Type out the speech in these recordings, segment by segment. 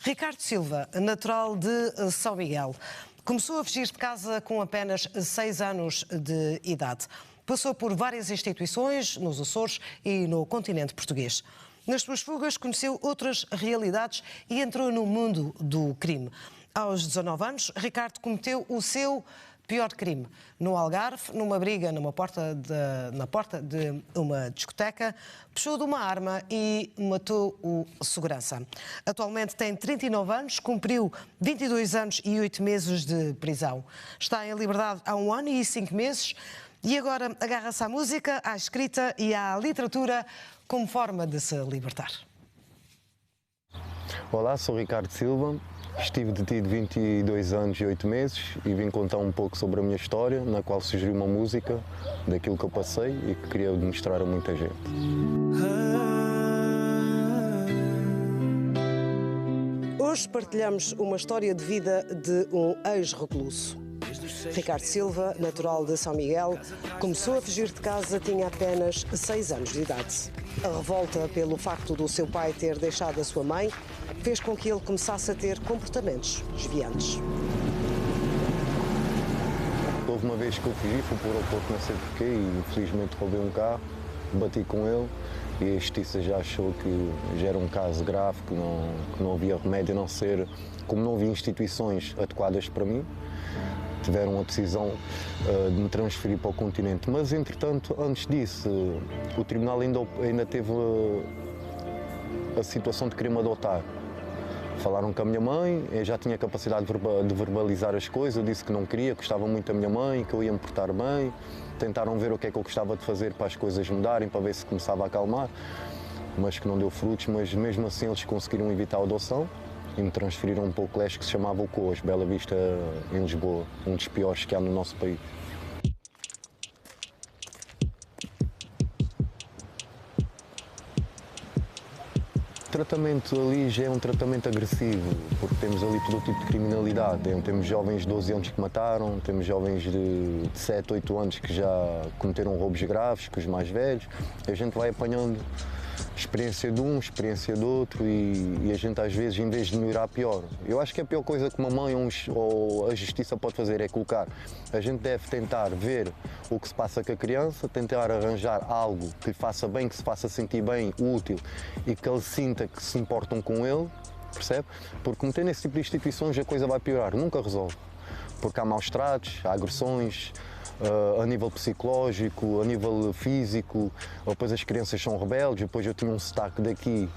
Ricardo Silva, natural de São Miguel, começou a fugir de casa com apenas 6 anos de idade. Passou por várias instituições nos Açores e no continente português. Nas suas fugas conheceu outras realidades e entrou no mundo do crime. Aos 19 anos, Ricardo cometeu o seu pior crime. No Algarve, numa briga na porta de uma discoteca, puxou de uma arma e matou o segurança. Atualmente tem 39 anos, cumpriu 22 anos e 8 meses de prisão. Está em liberdade há 1 ano e 5 meses e agora agarra-se à música, à escrita e à literatura como forma de se libertar. Olá, sou Ricardo Silva. Estive detido 22 anos e 8 meses e vim contar um pouco sobre a minha história, na qual surgiu uma música daquilo que eu passei e que queria demonstrar a muita gente. Hoje partilhamos uma história de vida de um ex-recluso. Ricardo Silva, natural de São Miguel, começou a fugir de casa, tinha apenas 6 anos de idade. A revolta pelo facto do seu pai ter deixado a sua mãe fez com que ele começasse a ter comportamentos desviantes. Houve uma vez que eu fugi, fui para o aeroporto, não sei porquê, e infelizmente roubei um carro, bati com ele e a justiça já achou que já era um caso grave, que não havia remédio a não ser, como não havia instituições adequadas para mim, tiveram a decisão de me transferir para o continente. Mas, entretanto, antes disso, o tribunal ainda teve a situação de querer me adotar. Falaram com a minha mãe, eu já tinha capacidade de verbalizar as coisas, eu disse que não queria, gostava muito da minha mãe, que eu ia me portar bem. Tentaram ver o que é que eu gostava de fazer para as coisas mudarem, para ver se começava a acalmar, mas que não deu frutos. Mas mesmo assim eles conseguiram evitar a adoção e me transferiram para um colégio que se chamava o COAS, Bela Vista, em Lisboa, um dos piores que há no nosso país. O tratamento ali já é um tratamento agressivo, porque temos ali todo tipo de criminalidade. Temos jovens de 12 anos que mataram, temos jovens de 7, 8 anos que já cometeram roubos graves, que os mais velhos. A gente vai apanhando experiência de um, experiência do outro e a gente às vezes, em vez de melhorar, pior. Eu acho que a pior coisa que uma mãe ou a justiça pode fazer é colocar. A gente deve tentar ver o que se passa com a criança, tentar arranjar algo que lhe faça bem, que se faça sentir bem, útil e que ele sinta que se importam com ele, percebe? Porque metendo esse tipo de instituições a coisa vai piorar, nunca resolve. Porque há maus tratos, há agressões, a nível psicológico, a nível físico, depois as crianças são rebeldes, depois eu tinha um sotaque daqui,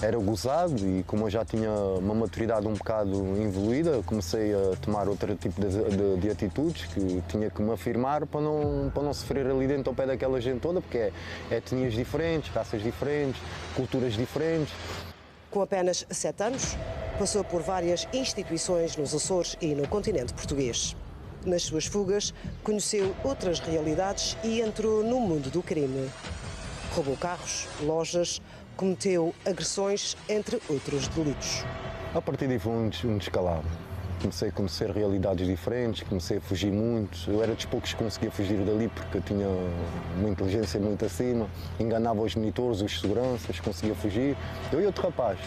era gozado e como eu já tinha uma maturidade um bocado evoluída, comecei a tomar outro tipo de atitudes, que tinha que me afirmar para não sofrer ali dentro ao pé daquela gente toda, porque é etnias diferentes, raças diferentes, culturas diferentes. Com apenas 7 anos, passou por várias instituições nos Açores e no continente português. Nas suas fugas, conheceu outras realidades e entrou no mundo do crime. Roubou carros, lojas, cometeu agressões, entre outros delitos. A partir daí foi um descalabro. Comecei a conhecer realidades diferentes, comecei a fugir muito. Eu era dos poucos que conseguia fugir dali porque eu tinha uma inteligência muito acima. Enganava os monitores, os seguranças, conseguia fugir. Eu e outro rapaz.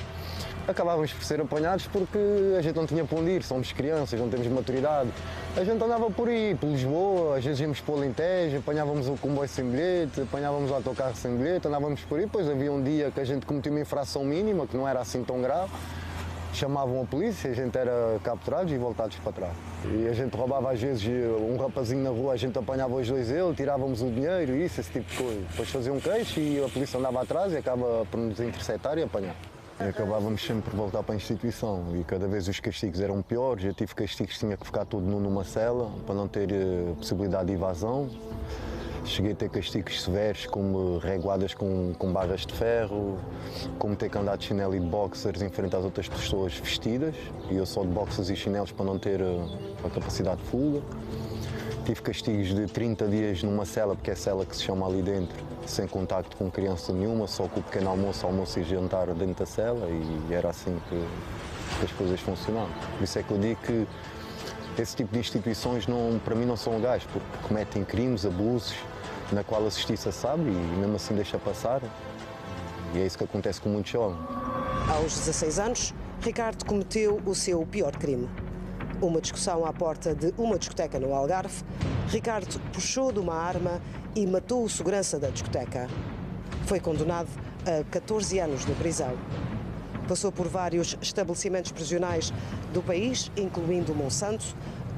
Acabávamos por ser apanhados porque a gente não tinha para onde ir, somos crianças, não temos maturidade. A gente andava por aí, por Lisboa, às vezes íamos para o Alentejo, apanhávamos o comboio sem bilhete, apanhávamos o autocarro sem bilhete, andávamos por aí. Depois havia um dia que a gente cometia uma infração mínima, que não era assim tão grave. Chamavam a polícia, a gente era capturados e voltados para trás. E a gente roubava às vezes um rapazinho na rua, a gente apanhava os dois ele, tirávamos o dinheiro, esse tipo de coisa. Depois fazia um queixo e a polícia andava atrás e acaba por nos interceptar e apanhar. E acabávamos sempre por voltar para a instituição e cada vez os castigos eram piores. Eu tive castigos que tinha que ficar tudo numa cela para não ter possibilidade de evasão. Cheguei a ter castigos severos, como reguadas com barras de ferro, como ter que andar de chinelo e de boxers em frente às outras pessoas vestidas, e eu só de boxers e chinelos para não ter a capacidade de fuga. Tive castigos de 30 dias numa cela, porque é a cela que se chama ali dentro, sem contacto com criança nenhuma, só com o pequeno almoço e jantar dentro da cela, e era assim que as coisas funcionavam. Por isso é que eu digo que esse tipo de instituições para mim não são legais, porque cometem crimes, abusos, na qual a justiça sabe e mesmo assim deixa passar. E é isso que acontece com muitos jovens. Aos 16 anos, Ricardo cometeu o seu pior crime. Uma discussão à porta de uma discoteca no Algarve, Ricardo puxou de uma arma e matou o segurança da discoteca. Foi condenado a 14 anos de prisão. Passou por vários estabelecimentos prisionais do país, incluindo o Monsanto,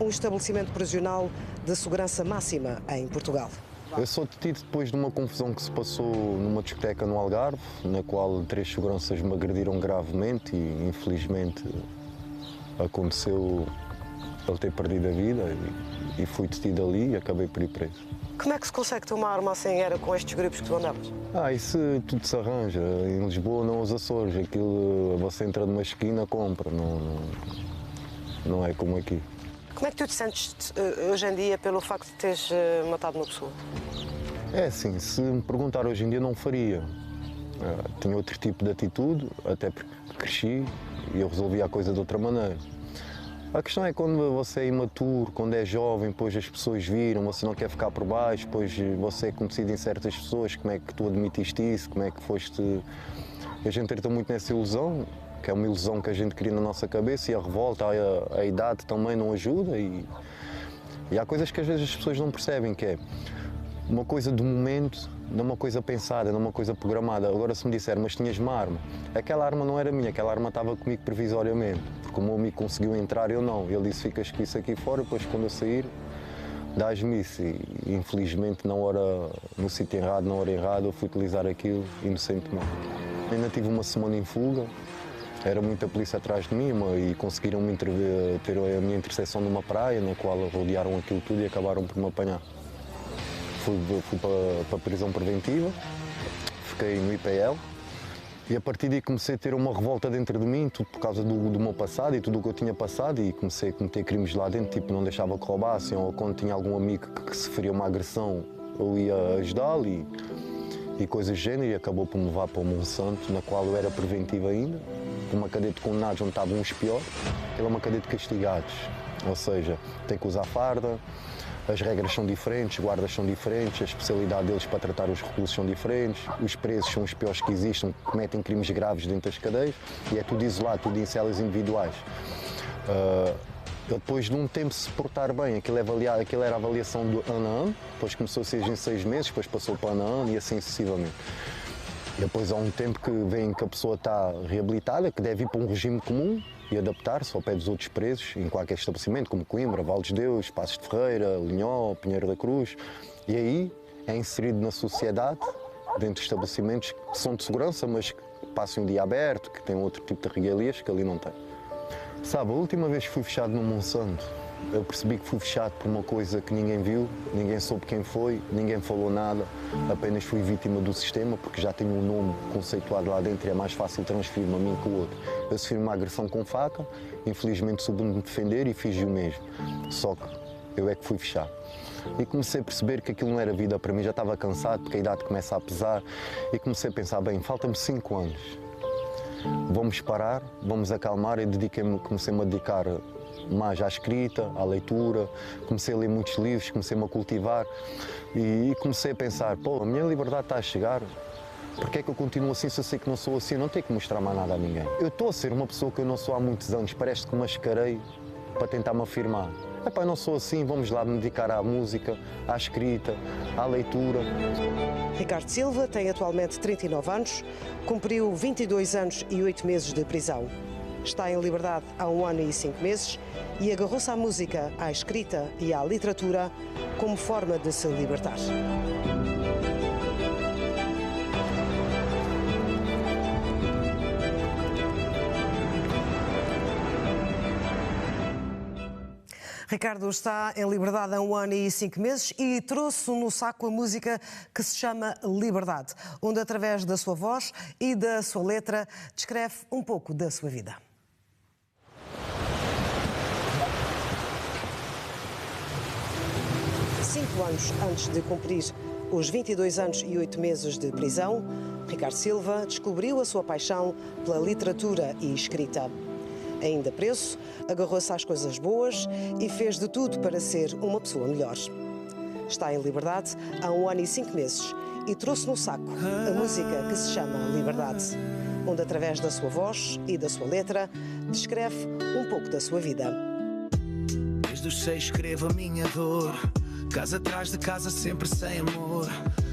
um estabelecimento prisional de segurança máxima em Portugal. Eu sou detido depois de uma confusão que se passou numa discoteca no Algarve, na qual 3 seguranças me agrediram gravemente e, infelizmente, aconteceu ele ter perdido a vida e fui detido ali e acabei por ir preso. Como é que se consegue ter uma arma assim era com estes grupos que tu andavas? Isso tudo se arranja. Em Lisboa, não os Açores. Aquilo, você entra numa esquina, compra. Não é como aqui. Como é que tu te sentes hoje em dia pelo facto de teres matado uma pessoa? É assim, se me perguntar hoje em dia, não faria. Tinha outro tipo de atitude, até porque cresci e eu resolvi a coisa de outra maneira. A questão é quando você é imaturo, quando é jovem, depois as pessoas viram, você não quer ficar por baixo, depois você é conhecido em certas pessoas, como é que tu admitiste isso, como é que foste... A gente entra muito nessa ilusão, que é uma ilusão que a gente cria na nossa cabeça, e a revolta, a idade também não ajuda, e há coisas que às vezes as pessoas não percebem, que é uma coisa do momento, não uma coisa pensada, não uma coisa programada. Agora, se me disser, mas tinhas uma arma, aquela arma não era minha, aquela arma estava comigo provisoriamente, porque o meu amigo conseguiu entrar, eu não. Ele disse, ficas com isso aqui fora, depois quando eu sair, dás-me isso. E infelizmente, no sítio errado, na hora errada, eu fui utilizar aquilo inocentemente. Ainda tive uma semana em fuga, era muita polícia atrás de mim e conseguiram ter a minha interseção numa praia, na qual rodearam aquilo tudo e acabaram por me apanhar. Fui para a prisão preventiva, fiquei no IPL e a partir daí comecei a ter uma revolta dentro de mim, tudo por causa do meu passado e tudo o que eu tinha passado, e comecei a cometer crimes lá dentro, tipo não deixava que roubassem, ou quando tinha algum amigo que sofria uma agressão eu ia ajudá-lo e coisas do género, e acabou por me levar para o Monsanto, na qual eu era preventivo ainda, uma cadeia de condenados onde estavam os piores, aquela é uma cadeia de castigados, ou seja, tem que usar farda. As regras são diferentes, os guardas são diferentes, a especialidade deles para tratar os reclusos são diferentes, os presos são os piores que existem, cometem crimes graves dentro das cadeias e é tudo isolado, tudo em celas individuais. Depois de um tempo se portar bem, aquilo era a avaliação do ano a ano, depois começou a ser em 6 meses, depois passou para ano a ano e assim sucessivamente. E depois há um tempo que vem que a pessoa está reabilitada, que deve ir para um regime comum e adaptar-se ao pé dos outros presos em qualquer estabelecimento, como Coimbra, Val de Deus, Passos de Ferreira, Linhó, Pinheiro da Cruz. E aí é inserido na sociedade, dentro de estabelecimentos que são de segurança, mas que passam um dia aberto, que têm outro tipo de regalias que ali não tem. Sabe, a última vez que fui fechado no Monsanto, eu percebi que fui fechado por uma coisa que ninguém viu, ninguém soube quem foi, ninguém falou nada, apenas fui vítima do sistema, porque já tenho um nome conceituado lá dentro e é mais fácil transferir-me a mim que o outro. Eu sofri uma agressão com faca, infelizmente soube-me defender e fiz o mesmo, só que eu é que fui fechado. E comecei a perceber que aquilo não era vida para mim, já estava cansado, porque a idade começa a pesar, e comecei a pensar, bem, faltam-me 5 anos, vamos parar, vamos acalmar, e comecei-me a dedicar mais à escrita, à leitura, comecei a ler muitos livros, comecei-me a cultivar e comecei a pensar, a minha liberdade está a chegar, porque é que eu continuo assim se eu sei que não sou assim, não tenho que mostrar mais nada a ninguém. Eu estou a ser uma pessoa que eu não sou há muitos anos, parece que mascarei para tentar me afirmar. Eu não sou assim, vamos lá me dedicar à música, à escrita, à leitura. Ricardo Silva tem atualmente 39 anos, cumpriu 22 anos e 8 meses de prisão. Está em liberdade há 1 ano e 5 meses e agarrou-se à música, à escrita e à literatura como forma de se libertar. Ricardo está em liberdade há 1 ano e 5 meses e trouxe no saco a música que se chama Liberdade, onde através da sua voz e da sua letra descreve um pouco da sua vida. Cinco anos antes de cumprir os 22 anos e 8 meses de prisão, Ricardo Silva descobriu a sua paixão pela literatura e escrita. Ainda preso, agarrou-se às coisas boas e fez de tudo para ser uma pessoa melhor. Está em liberdade há 1 ano e 5 meses e trouxe no saco a música que se chama Liberdade. onde, através da sua voz e da sua letra, descreve um pouco da sua vida. Desde os 6 escrevo a minha dor, casa atrás de casa sempre sem amor.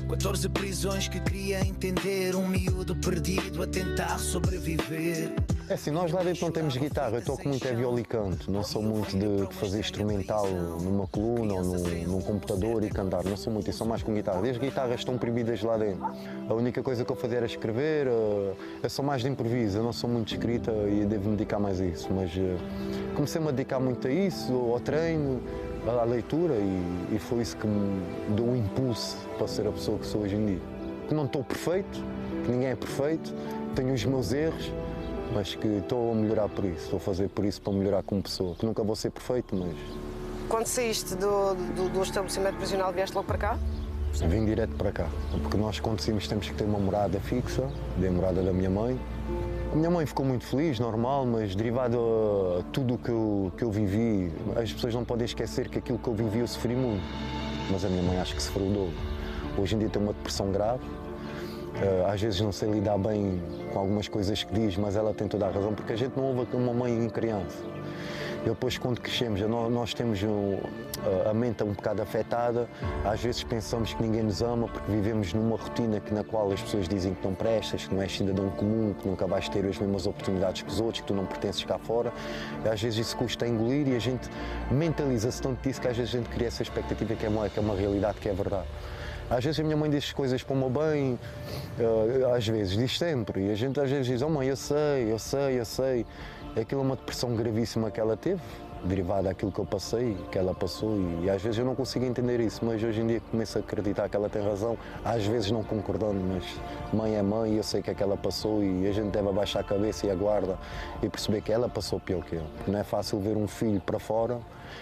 14 prisões que queria entender, um miúdo perdido a tentar sobreviver. É assim, nós lá dentro não temos guitarra, eu toco muito viola e canto, não sou muito de fazer instrumental numa coluna ou num computador e cantar, não sou muito, eu sou mais com guitarra. As guitarras estão proibidas lá dentro. A única coisa que eu fazia era escrever, eu sou mais de improviso, eu não sou muito de escrita e devo me dedicar mais a isso, mas comecei-me a dedicar muito a isso, ao treino, à leitura e foi isso que me deu um impulso para ser a pessoa que sou hoje em dia. Que não estou perfeito, que ninguém é perfeito, tenho os meus erros, mas que estou a melhorar por isso, estou a fazer por isso para melhorar como pessoa, que nunca vou ser perfeito, mas... Quando saíste do estabelecimento prisional, vieste logo para cá? Vim direto para cá, porque nós quando saímos temos que ter uma morada fixa, a morada da minha mãe. A minha mãe ficou muito feliz, normal, mas derivado a tudo o que eu vivi, as pessoas não podem esquecer que aquilo que eu vivi eu sofri muito, mas a minha mãe acho que sofreu o dobro. Hoje em dia tem uma depressão grave, às vezes não sei lidar bem com algumas coisas que diz, mas ela tem toda a razão, porque a gente não ouve uma mãe em criança. E depois, quando crescemos, nós temos a mente um bocado afetada, às vezes pensamos que ninguém nos ama porque vivemos numa rotina na qual as pessoas dizem que não prestas, que não és cidadão comum, que nunca vais ter as mesmas oportunidades que os outros, que tu não pertences cá fora. E às vezes isso custa a engolir e a gente mentaliza-se tanto disso que às vezes a gente cria essa expectativa que é uma realidade, que é verdade. Às vezes a minha mãe diz coisas para o meu bem, às vezes diz sempre, e a gente às vezes diz, oh mãe, eu sei. Aquilo é uma depressão gravíssima que ela teve, derivada daquilo que eu passei, que ela passou, e às vezes eu não consigo entender isso, mas hoje em dia começo a acreditar que ela tem razão, às vezes não concordando, mas mãe é mãe e eu sei que é que ela passou e a gente deve abaixar a cabeça e a guarda e perceber que ela passou pior que eu. Não é fácil ver um filho para fora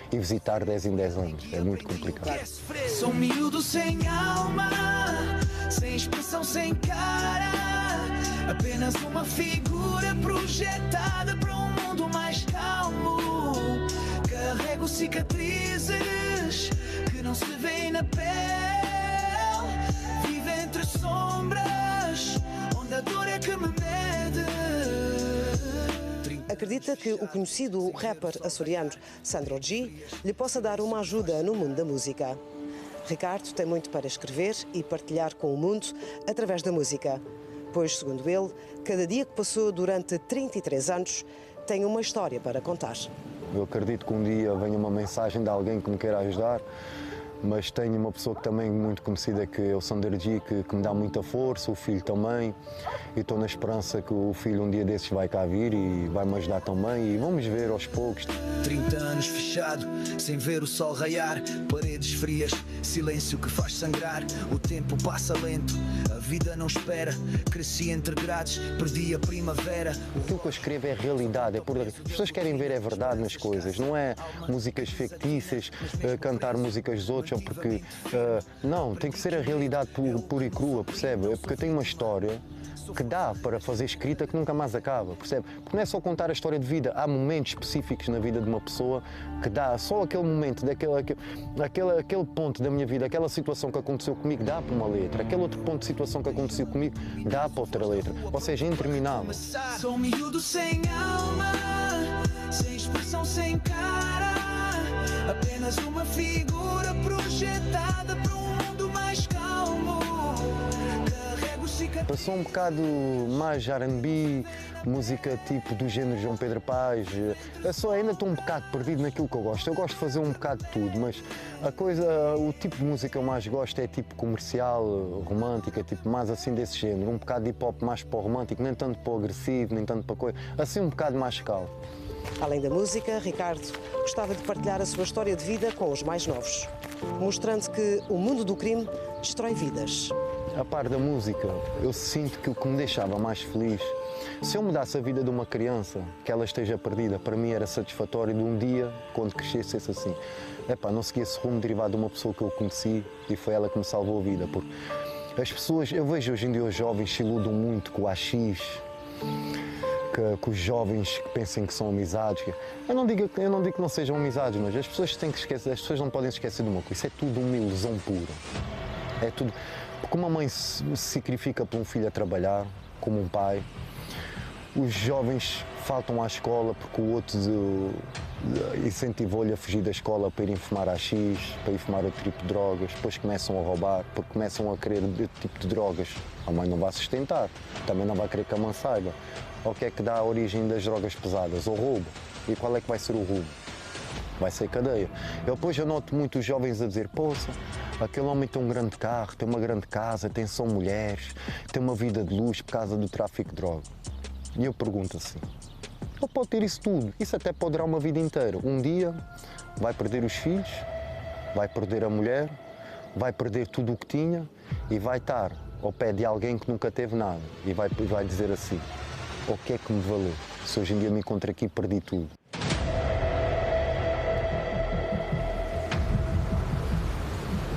e visitar 10 em 10 anos, é muito complicado. Sou miúdo sem alma, sem expressão, sem cara, apenas uma figura projetada para um mundo mais calmo. Carrego cicatrizes que não se veem na pele, vivo entre sombras, onde a dor é que me mede. Acredita que o conhecido rapper açoriano Sandro G lhe possa dar uma ajuda no mundo da música. Ricardo tem muito para escrever e partilhar com o mundo através da música, pois, segundo ele, cada dia que passou durante 33 anos tem uma história para contar. Eu acredito que um dia venha uma mensagem de alguém que me queira ajudar, mas tenho uma pessoa que também é muito conhecida, que é o Sandro G, que me dá muita força, o filho também, e estou na esperança que o filho um dia desses vai cá vir e vai me ajudar também, e vamos ver aos poucos. 30 anos fechado, sem ver o sol raiar, paredes frias, silêncio que faz sangrar, o tempo passa lento, a vida não espera, cresci entre grades, perdi a primavera. Aquilo que eu escrevo é realidade, as pessoas querem ver a verdade nas coisas, não é músicas fictícias, cantar músicas dos outros, porque não, tem que ser a realidade pura e crua, percebe? É porque eu tenho uma história que dá para fazer escrita que nunca mais acaba, percebe? Porque não é só contar a história de vida, há momentos específicos na vida de uma pessoa que dá, só aquele momento, aquele ponto da minha vida, aquela situação que aconteceu comigo dá para uma letra, aquele outro ponto de situação que aconteceu comigo dá para outra letra, ou seja, é interminável. Sou um miúdo sem alma, sem expressão, sem cara, apenas uma figura projetada para um mundo mais calmo. Eu sou um bocado mais R&B, música tipo do género João Pedro Paes. Ainda estou um bocado perdido naquilo que eu gosto. Eu gosto de fazer um bocado de tudo, mas o tipo de música que eu mais gosto é tipo comercial, romântica, tipo mais assim desse género. Um bocado de hip-hop mais para o romântico, nem tanto para o agressivo, nem tanto para coisa. Assim um bocado mais calmo. Além da música, Ricardo gostava de partilhar a sua história de vida com os mais novos, mostrando que o mundo do crime destrói vidas. A par da música, eu sinto que o que me deixava mais feliz, se eu mudasse a vida de uma criança, que ela esteja perdida, para mim era satisfatório de um dia, quando crescesse, assim. Não segui esse rumo derivado de uma pessoa que eu conheci e foi ela que me salvou a vida. Porque as pessoas, eu vejo hoje em dia os jovens se iludem muito com o AX, que os jovens que pensem que são amizades. Eu não digo que não sejam amizades, mas as pessoas têm que esquecer, as pessoas não podem se esquecer de uma coisa, isso é tudo uma ilusão pura. É tudo. Porque uma mãe se sacrifica por um filho a trabalhar, como um pai, os jovens faltam à escola porque o outro incentivou-lhe a fugir da escola para irem fumar AX, para ir fumar outro tipo de drogas, depois começam a roubar, porque começam a querer outro tipo de drogas. A mãe não vai sustentar, também não vai querer que a mãe saiba. O que é que dá a origem das drogas pesadas? O roubo. E qual é que vai ser o roubo? Vai ser cadeia. Depois eu noto muitos jovens a dizer, poça, aquele homem tem um grande carro, tem uma grande casa, tem só mulheres, tem uma vida de luz por causa do tráfico de droga. E eu pergunto assim, ele pode ter isso tudo, isso até pode durar uma vida inteira. Um dia vai perder os filhos, vai perder a mulher, vai perder tudo o que tinha e vai estar ao pé de alguém que nunca teve nada e vai dizer assim, o que é que me valeu se hoje em dia me encontro aqui e perdi tudo?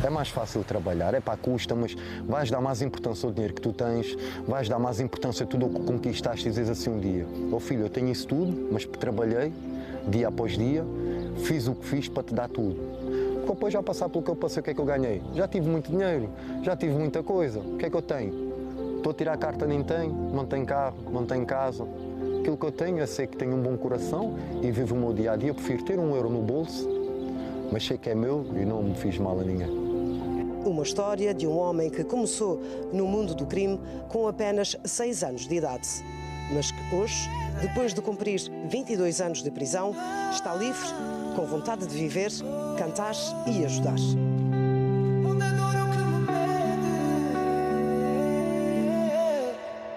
É mais fácil trabalhar, é para a custa, mas vais dar mais importância ao dinheiro que tu tens, vais dar mais importância a tudo o que conquistaste e dizes assim um dia, filho, eu tenho isso tudo, mas trabalhei dia após dia, fiz o que fiz para te dar tudo. Porque depois já passar pelo que eu passei, o que é que eu ganhei? Já tive muito dinheiro, já tive muita coisa, o que é que eu tenho? Estou a tirar a carta, nem tenho, não tenho carro, não tenho casa. Aquilo que eu tenho é sei que tenho um bom coração e vivo o meu dia a dia, eu prefiro ter €1 no bolso, mas sei que é meu e não me fiz mal a ninguém. Uma história de um homem que começou no mundo do crime com apenas 6 anos de idade, mas que hoje, depois de cumprir 22 anos de prisão, está livre, com vontade de viver, cantar e ajudar.